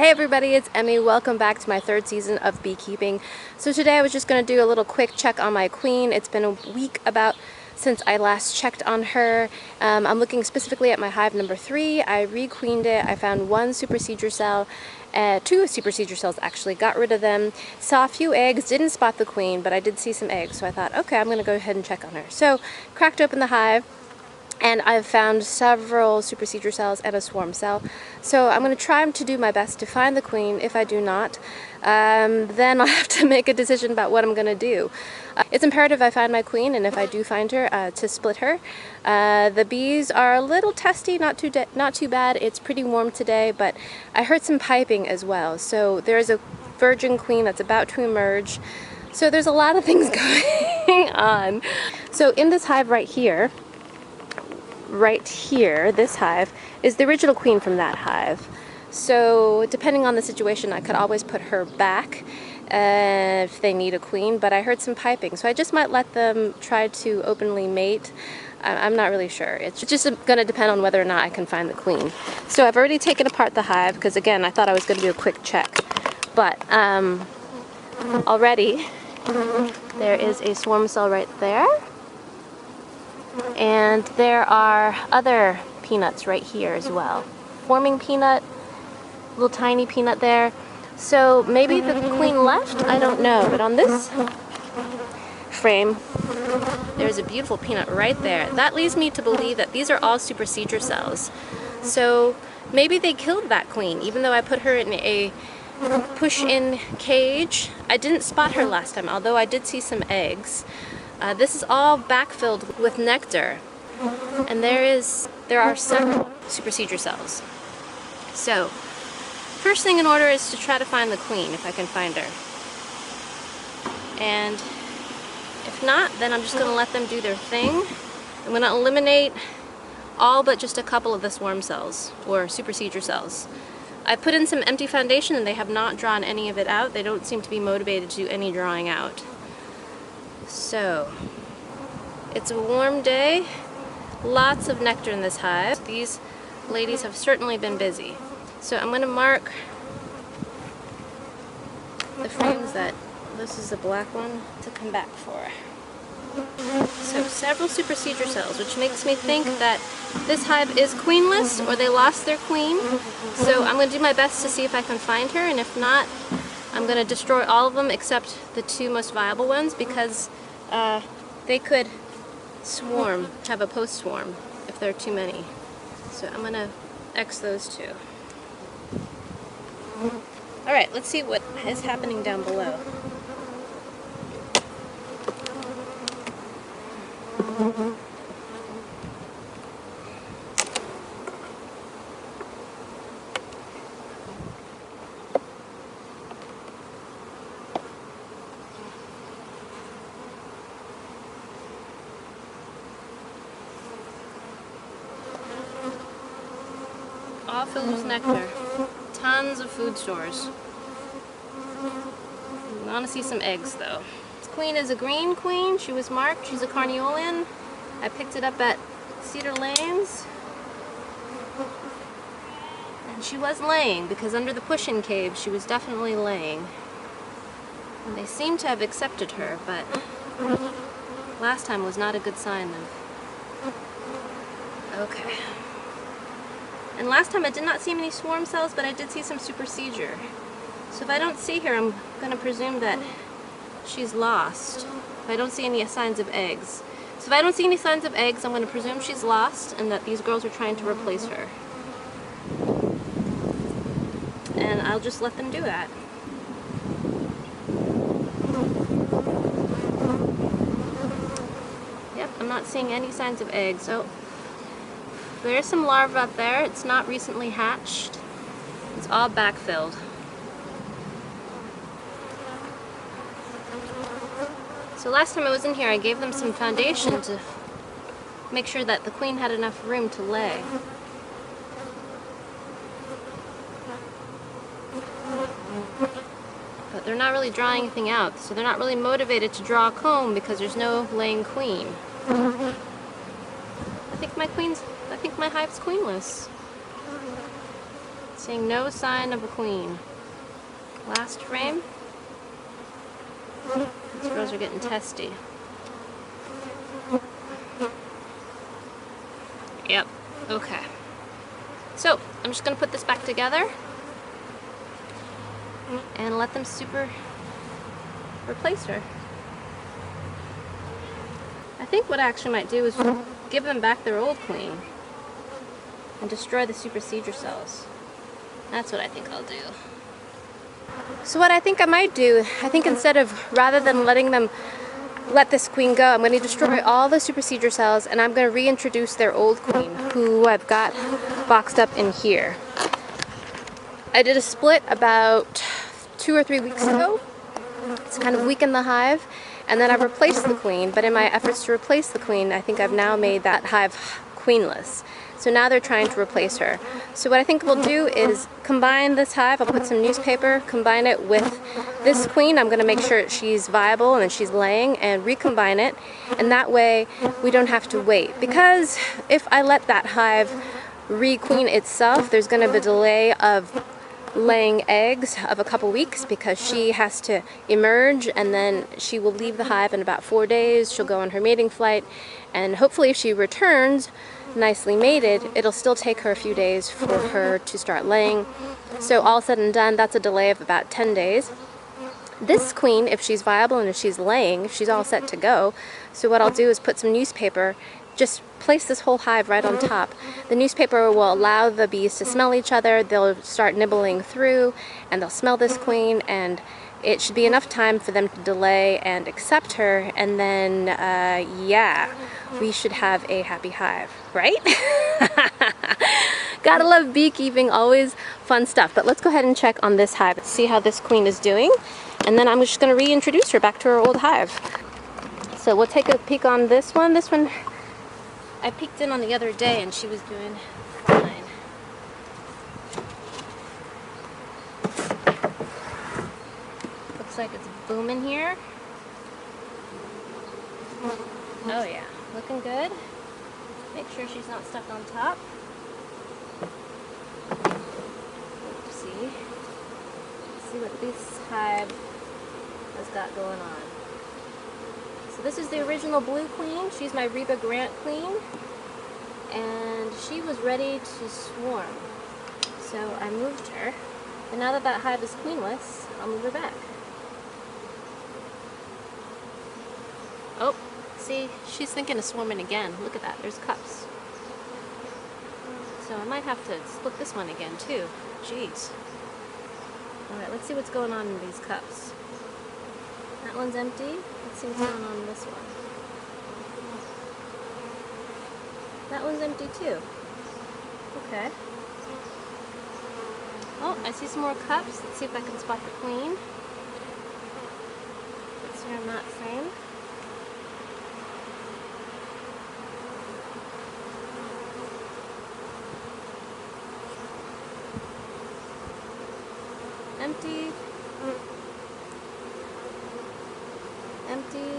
Hey everybody, it's Emmy. Welcome back to my third season of beekeeping. So today I was just going to do a little quick check on my queen. It's been a week about since I last checked on her. I'm looking specifically at my hive number 3. I requeened it. I found one supersedure cell, 2 supersedure cells actually, got rid of them. Saw a few eggs, didn't spot the queen, but I did see some eggs. So I thought, okay, I'm going to go ahead and check on her. So cracked open the hive. And I've found several supersedure cells and a swarm cell. So I'm going to try to do my best to find the queen. If I do not, then I'll have to make a decision about what I'm going to do. It's imperative I find my queen, and if I do find her, to split her. The bees are a little testy, not too bad. It's pretty warm today, but I heard some piping as well. So there's a virgin queen that's about to emerge. So there's a lot of things going on. So in this hive right here, this hive, is the original queen from that hive. So depending on the situation, I could always put her back if they need a queen, but I heard some piping, so I just might let them try to openly mate. I'm not really sure. It's just going to depend on whether or not I can find the queen. So I've already taken apart the hive, because again, I thought I was going to do a quick check. But already there is a swarm cell right there. And there are other peanuts right here as well. Forming peanut, little tiny peanut there. So maybe the queen left? I don't know. But on this frame, there's a beautiful peanut right there. That leads me to believe that these are all supersedure cells. So maybe they killed that queen, even though I put her in a push-in cage. I didn't spot her last time, although I did see some eggs. This is all backfilled with nectar, and there are several supersedure cells. So, first thing in order is to try to find the queen, if I can find her. And if not, then I'm just going to let them do their thing. I'm going to eliminate all but just a couple of the swarm cells, or supersedure cells. I put in some empty foundation and they have not drawn any of it out. They don't seem to be motivated to do any drawing out. So, it's a warm day, lots of nectar in this hive. These ladies have certainly been busy. So I'm going to mark the frames that this is the black one to come back for. So several supersedure cells, which makes me think that this hive is queenless, or they lost their queen. So I'm going to do my best to see if I can find her, and if not, I'm going to destroy all of them except the 2 most viable ones, because they could swarm, have a post-swarm if there are too many. So I'm going to X those 2. Alright, let's see what is happening down below. All filled with nectar. Tons of food stores. I want to see some eggs though. This queen is a green queen. She was marked. She's a carniolan. I picked it up at Cedar Lanes. And she was laying, because under the push-in cave she was definitely laying. And they seem to have accepted her, but last time was not a good sign of. Okay. And last time I did not see many swarm cells, but I did see some supersedure. So if I don't see her, I'm going to presume that she's lost. If I don't see any signs of eggs. So if I don't see any signs of eggs, I'm going to presume she's lost and that these girls are trying to replace her. And I'll just let them do that. Yep, I'm not seeing any signs of eggs. So there's some larvae up there. It's not recently hatched. It's all backfilled. So last time I was in here, I gave them some foundation to make sure that the queen had enough room to lay. But they're not really drawing anything out, so they're not really motivated to draw a comb because there's no laying queen. I think my hive's queenless. Seeing no sign of a queen. Last frame. These girls are getting testy. Yep, okay. So, I'm just going to put this back together and let them super replace her. I think what I actually might do is give them back their old queen and destroy the supersedure cells. That's what I think I'll do. So what I think I might do, I think instead of, rather than letting them let this queen go, I'm going to destroy all the supersedure cells and I'm going to reintroduce their old queen, who I've got boxed up in here. I did a split about 2 or 3 weeks ago. It's kind of weakened the hive, and then I've replaced the queen, but in my efforts to replace the queen, I think I've now made that hive queenless. So now they're trying to replace her. So what I think we'll do is combine this hive. I'll put some newspaper, combine it with this queen. I'm going to make sure she's viable and that she's laying, and recombine it. And that way we don't have to wait. Because if I let that hive re-queen itself, there's going to be a delay of laying eggs of a couple weeks, because she has to emerge and then she will leave the hive in about 4 days. She'll go on her mating flight, and hopefully if she returns nicely mated, it'll still take her a few days for her to start laying. So all said and done, that's a delay of about 10 days. This queen, if she's viable and if she's laying, if she's all set to go, so what I'll do is put some newspaper, just place this whole hive right on top. The newspaper will allow the bees to smell each other. They'll start nibbling through and they'll smell this queen, and it should be enough time for them to delay and accept her, and then yeah, we should have a happy hive, right? Gotta love beekeeping, always fun stuff. But let's go ahead and check on this hive, see how this queen is doing, and then I'm just going to reintroduce her back to her old hive. So we'll take a peek on this one. This one I peeked in on the other day and she was doing fine. Looks like it's booming here. Oh yeah, looking good. Make sure she's not stuck on top. Let's see what this hive has got going on. So this is the original blue queen. She's my Reba Grant queen, and she was ready to swarm. So I moved her, and now that that hive is queenless, I'll move her back. Oh, see, she's thinking of swarming again. Look at that, there's cups. So I might have to split this one again too. Jeez. Alright, let's see what's going on in these cups. That one's empty. Let's see what's going on in this one. That one's empty too. Okay. Oh, I see some more cups. Let's see if I can spot the queen. Let's see her in that frame. Empty. Empty.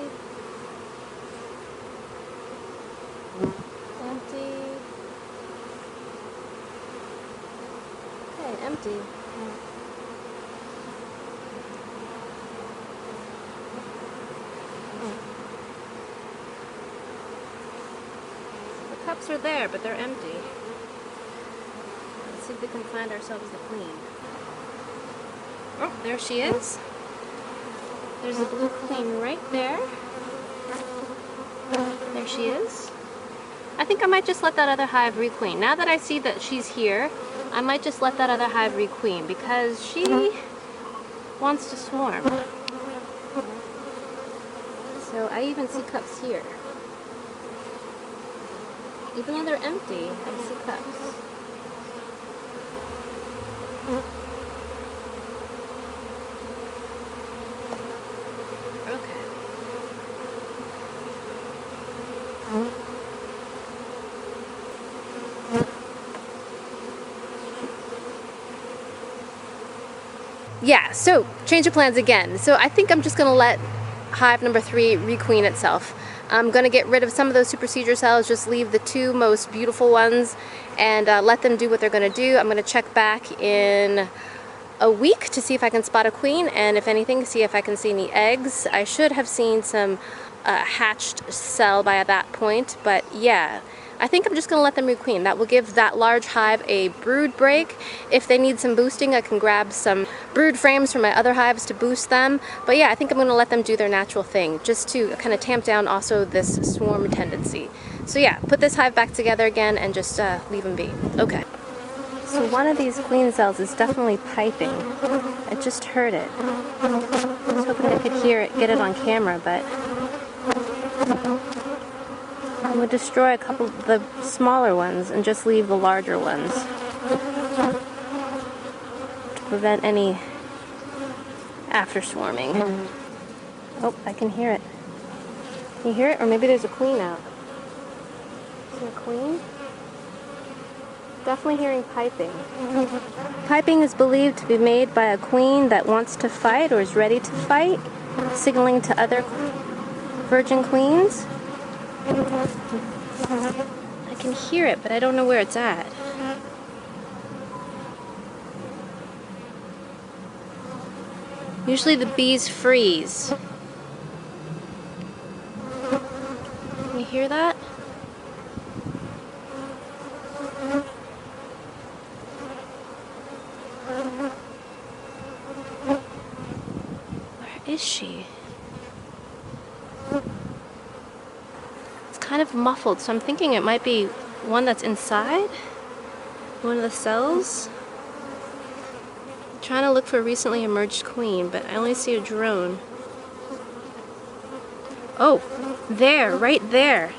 Empty. Okay, empty. The cups are there, but they're empty. Let's see if we can find ourselves the queen. Oh, there she is. There's a blue queen right there. There she is. I think I might just let that other hive re-queen. Now that I see that she's here, I might just let that other hive re-queen, because she wants to swarm. So I even see cups here. Even though they're empty, I see cups. Yeah, so change of plans again. So I think I'm just going to let hive number 3 re-queen itself. I'm going to get rid of some of those supersedure cells, just leave the 2 most beautiful ones, and let them do what they're going to do. I'm going to check back in a week to see if I can spot a queen, and if anything, see if I can see any eggs. I should have seen some hatched cell by that point, but yeah, I think I'm just going to let them requeen. That will give that large hive a brood break. If they need some boosting, I can grab some brood frames from my other hives to boost them. But yeah, I think I'm going to let them do their natural thing, just to kind of tamp down also this swarm tendency. So yeah, put this hive back together again and just leave them be. Okay. So one of these queen cells is definitely piping. I just heard it. I was hoping I could hear it, get it on camera, but I'm going to destroy a couple of the smaller ones and just leave the larger ones to prevent any after swarming. Oh, I can hear it. Can you hear it? Or maybe there's a queen out. Is there a queen? Definitely hearing piping. Piping is believed to be made by a queen that wants to fight or is ready to fight, signaling to other virgin queens. I can hear it, but I don't know where it's at. Usually the bees freeze. Can you hear that? Where is she? It's kind of muffled, so I'm thinking it might be one that's inside one of the cells. I'm trying to look for a recently emerged queen, but I only see a drone. Oh, there, right there.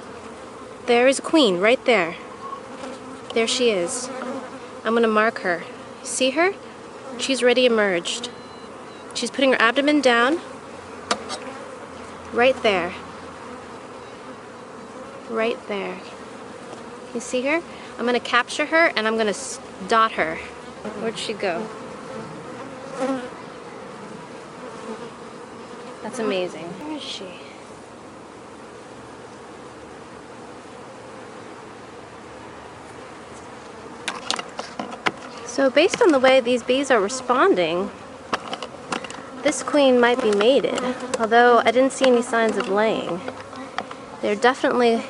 There is a queen, right there. There she is. I'm gonna mark her. See her? She's already emerged. She's putting her abdomen down. Right there. Right there. You see her? I'm gonna capture her and I'm gonna dot her. Where'd she go? That's amazing. Where is she? So based on the way these bees are responding, this queen might be mated, although I didn't see any signs of laying. They're definitely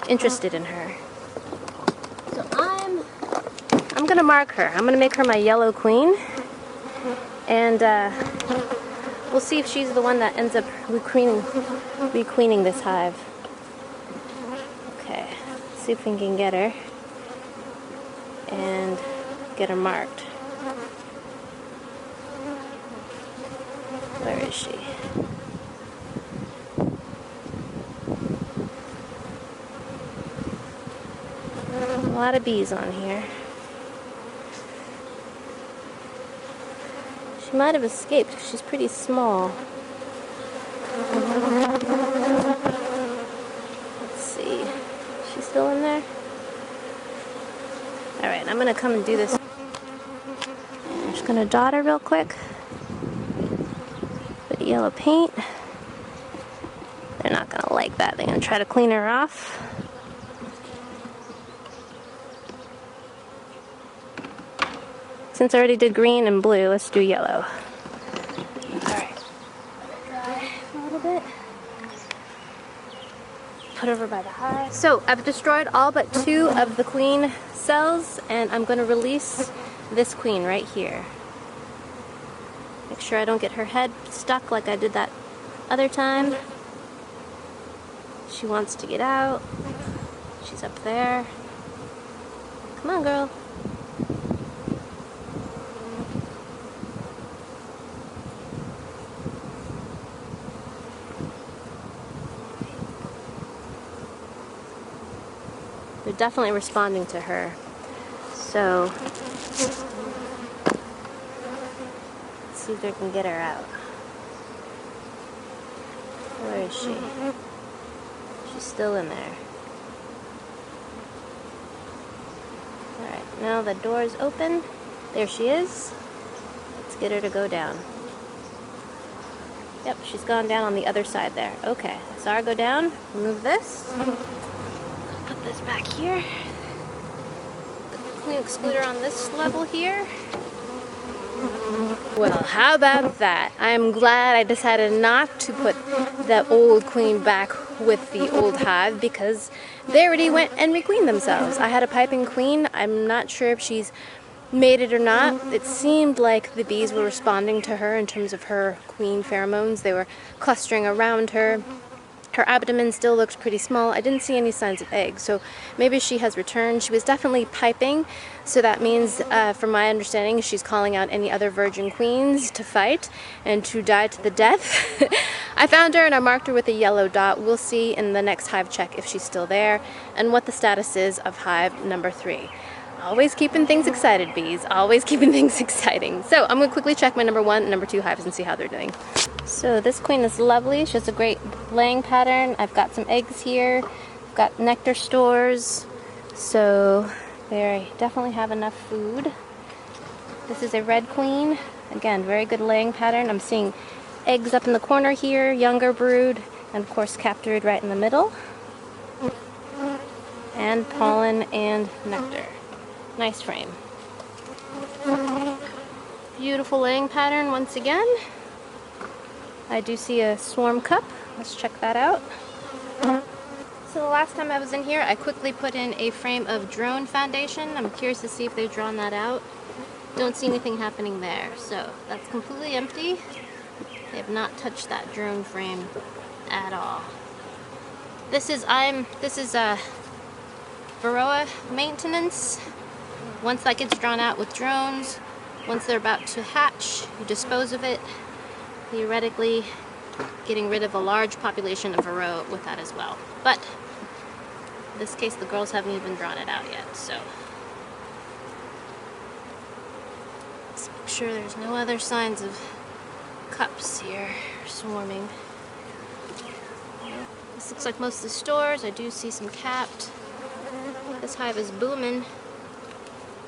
interested in her. So I'm gonna mark her. I'm gonna make her my yellow queen, and we'll see if she's the one that ends up requeening this hive. Okay, let's see if we can get her and get her marked. Where is she? A lot of bees on here. She might have escaped. She's pretty small. Let's see. Is she still in there? Alright, I'm gonna come and do this. I'm just gonna dot her real quick. Put yellow paint. They're not gonna like that. They're gonna try to clean her off. Since I already did green and blue, let's do yellow. Alright. Dry a little bit. Put over by the hive. So I've destroyed all but 2 of the queen cells, and I'm going to release this queen right here. Make sure I don't get her head stuck like I did that other time. She wants to get out. She's up there. Come on, girl. They're definitely responding to her. So, let's see if they can get her out. Where is she? She's still in there. Alright, now the door is open. There she is. Let's get her to go down. Yep, she's gone down on the other side there. Okay, I saw her go down. Remove this. Put this back here. Queen excluder on this level here. Well, how about that? I'm glad I decided not to put the old queen back with the old hive because they already went and requeened themselves. I had a piping queen. I'm not sure if she's made it or not. It seemed like the bees were responding to her in terms of her queen pheromones. They were clustering around her. Her abdomen still looked pretty small. I didn't see any signs of eggs, so maybe she has returned. She was definitely piping, so that means, from my understanding, she's calling out any other virgin queens to fight and to die to the death. I found her and I marked her with a yellow dot. We'll see in the next hive check if she's still there and what the status is of hive number 3. Always keeping things excited, bees. Always keeping things exciting. So I'm going to quickly check my number 1 and number 2 hives and see how they're doing. So this queen is lovely. She has a great laying pattern. I've got some eggs here. I've got nectar stores. So they definitely have enough food. This is a red queen. Again, very good laying pattern. I'm seeing eggs up in the corner here, younger brood, and of course capped brood right in the middle. And pollen and nectar. Nice frame. Beautiful laying pattern once again. I do see a swarm cup. Let's check that out. So the last time I was in here, I quickly put in a frame of drone foundation. I'm curious to see if they've drawn that out. Don't see anything happening there. So that's completely empty. They have not touched that drone frame at all. This is Varroa maintenance. Once that gets drawn out with drones, once they're about to hatch, you dispose of it, theoretically getting rid of a large population of Varroa with that as well. But in this case, the girls haven't even drawn it out yet, so let's make sure there's no other signs of cups here swarming. This looks like most of the stores. I do see some capped. This hive is booming.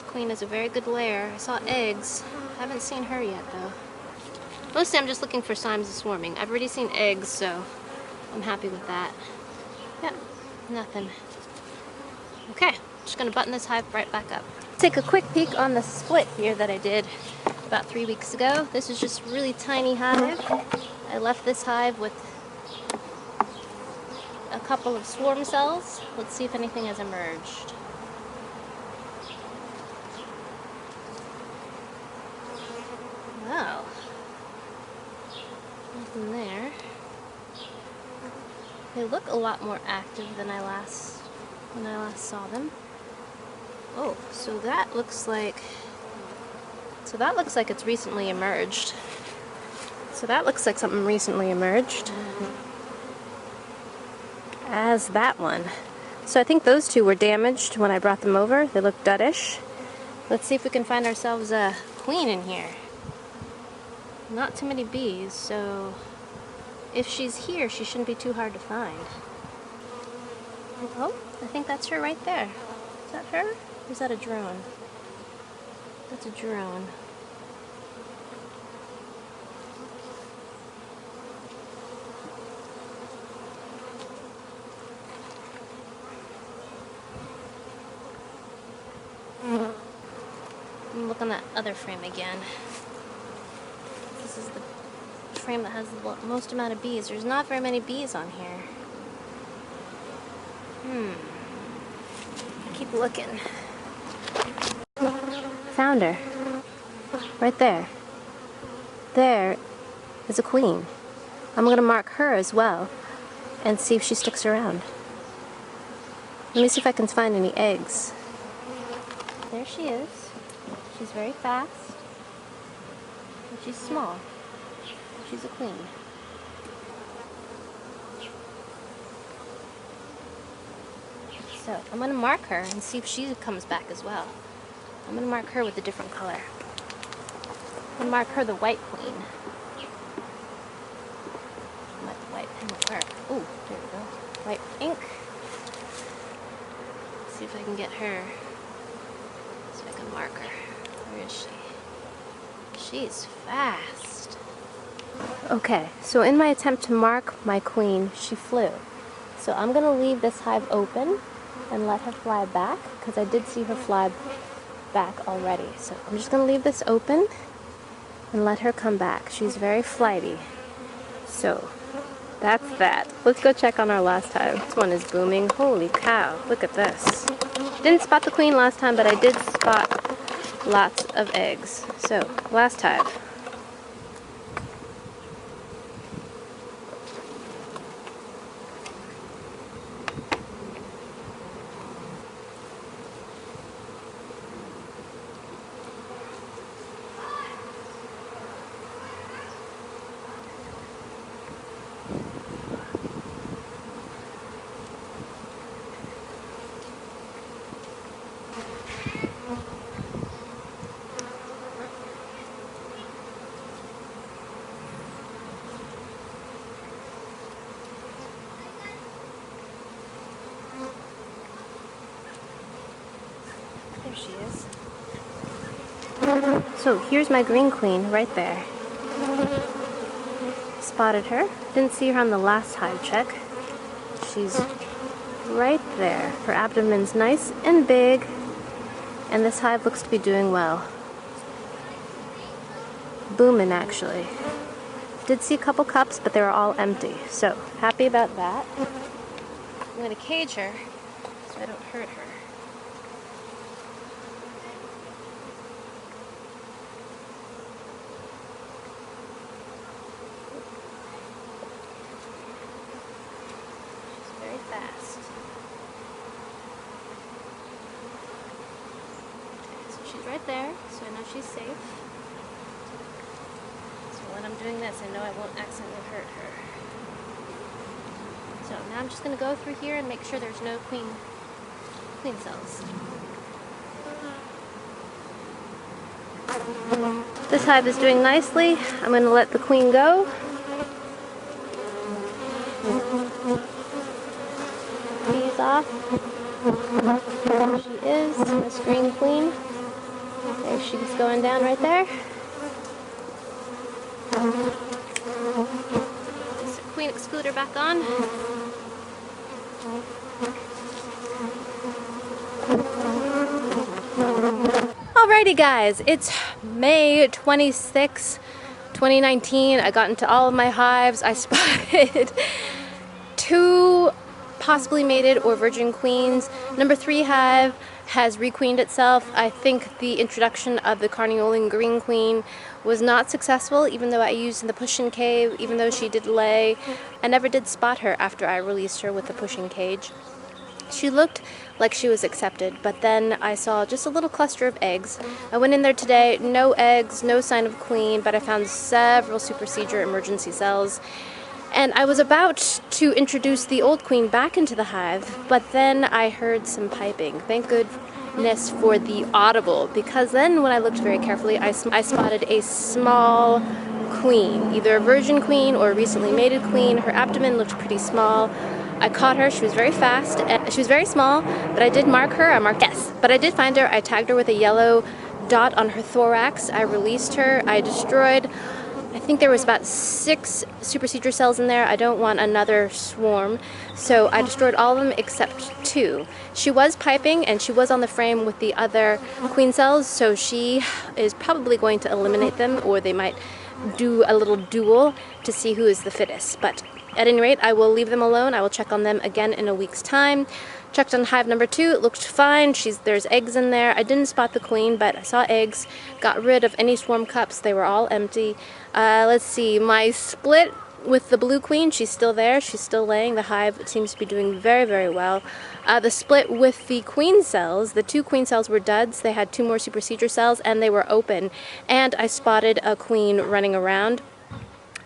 Queen is a very good layer. I saw eggs. I haven't seen her yet though. Mostly I'm just looking for signs of swarming. I've already seen eggs, so I'm happy with that. Yep, nothing. Okay, just gonna button this hive right back up. Take a quick peek on the split here that I did about 3 weeks ago. This is just a really tiny hive. I left this hive with a couple of swarm cells. Let's see if anything has emerged. Wow. Nothing there. They look a lot more active than when I last saw them. Oh, so that looks like it's recently emerged. So that looks like something recently emerged. As that one. So I think those two were damaged when I brought them over. They look duddish. Let's see if we can find ourselves a queen in here. Not too many bees, so if she's here, she shouldn't be too hard to find. Oh, I think that's her right there. Is that her? Or is that a drone? That's a drone. Look on that other frame again. This is the frame that has the most amount of bees. There's not very many bees on here. Keep looking. Found her. Right there. There is a queen. I'm going to mark her as well and see if she sticks around. Let me see if I can find any eggs. There she is. She's very fast. And she's small. She's a queen. So I'm going to mark her and see if she comes back as well. I'm going to mark her with a different color. I'm going to mark her the white queen. Let the white pen work. Ooh, there we go. White ink. Let's see if I can get her. So I can mark her. Where is she? She's fast. Okay, so in my attempt to mark my queen, she flew. So I'm going to leave this hive open and let her fly back, because I did see her fly back already. So I'm just going to leave this open and let her come back. She's very flighty. So that's that. Let's go check on our last hive. This one is booming. Holy cow, look at this. Didn't spot the queen last time, but I did spot lots of eggs. So, last hive. There she is. So here's my green queen right there. Spotted her. Didn't see her on the last hive check. She's right there. Her abdomen's nice and big, and this hive looks to be doing well. Booming, actually. Did see a couple cups, but they were all empty, so happy about that. I'm going to cage her so I don't hurt her. She's very fast. Okay, so she's right there, so I know she's safe. So when I'm doing this, I know I won't accidentally hurt her. So now I'm just going to go through here and make sure there's no queen cells. This hive is doing nicely. I'm going to let the queen go. Bees off. There she is, Miss Green Queen. There she's going down right there. This queen excluder back on. Alrighty guys, it's May 26, 2019. I got into all of my hives. I spotted 2 possibly mated or virgin queens. Number 3 hive has requeened itself. I think the introduction of the carniolan green queen was not successful, even though I used the push-in cave, even though she did lay. I never did spot her after I released her with the push-in cage. She looked like she was accepted, but then I saw just a little cluster of eggs. I went in there today, no eggs, no sign of queen, but I found several supersedure emergency cells. And I was about to introduce the old queen back into the hive, but then I heard some piping. Thank goodness for the audible, because then when I looked very carefully, I spotted a small queen, either a virgin queen or a recently mated queen. Her abdomen looked pretty small. I caught her. She was very fast, and she was very small, but I did mark her. I marked yes, but I did find her. I tagged her with a yellow dot on her thorax. I released her. I destroyed, I think there was about 6 supersedure cells in there. I don't want another swarm, so I destroyed all of them except 2. She was piping, and she was on the frame with the other queen cells, so she is probably going to eliminate them, or they might do a little duel to see who is the fittest. But at any rate, I will leave them alone. I will check on them again in a week's time. Checked on hive number 2. It looked fine. There's eggs in there. I didn't spot the queen, but I saw eggs. Got rid of any swarm cups. They were all empty. Let's see. My split with the blue queen, she's still there. She's still laying. The hive seems to be doing very, very well. The split with the queen cells, the 2 queen cells were duds. They had 2 more supersedure cells, and they were open. And I spotted a queen running around.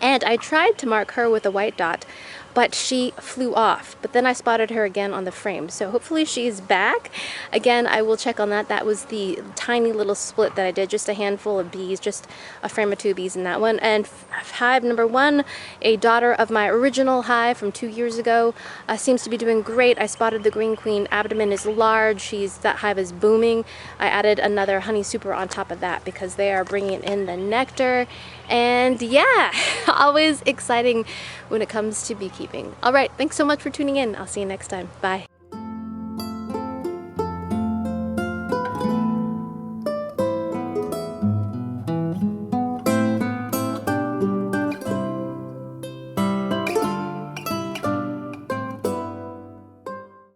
And I tried to mark her with a white dot, but she flew off. But then I spotted her again on the frame. So hopefully she's back. Again, I will check on that. That was the tiny little split that I did, just a handful of bees, just a frame or 2 bees in that one. And hive number 1, a daughter of my original hive from 2 years ago, seems to be doing great. I spotted the green queen. Abdomen is large. That hive is booming. I added another honey super on top of that because they are bringing in the nectar. And yeah, always exciting when it comes to beekeeping. All right, thanks so much for tuning in. I'll see you next time. Bye.